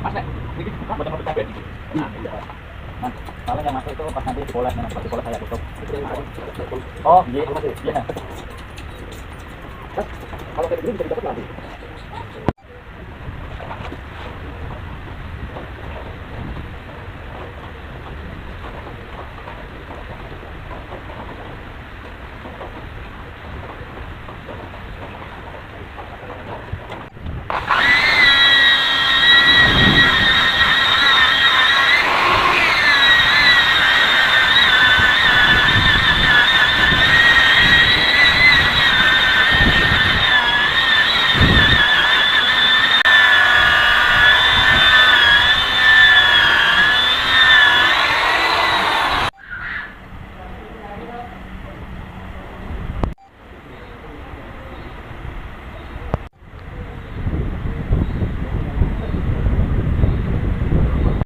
Mas nek iki buka mboten ngopi kabeh iki. Nah, iya. Mas, kalau yang masuk itu pas nanti dipoles, nah, pas dipoles saya tutup. Oh, iya, iya. Mas, kalau kayak begini bisa didapat nanti.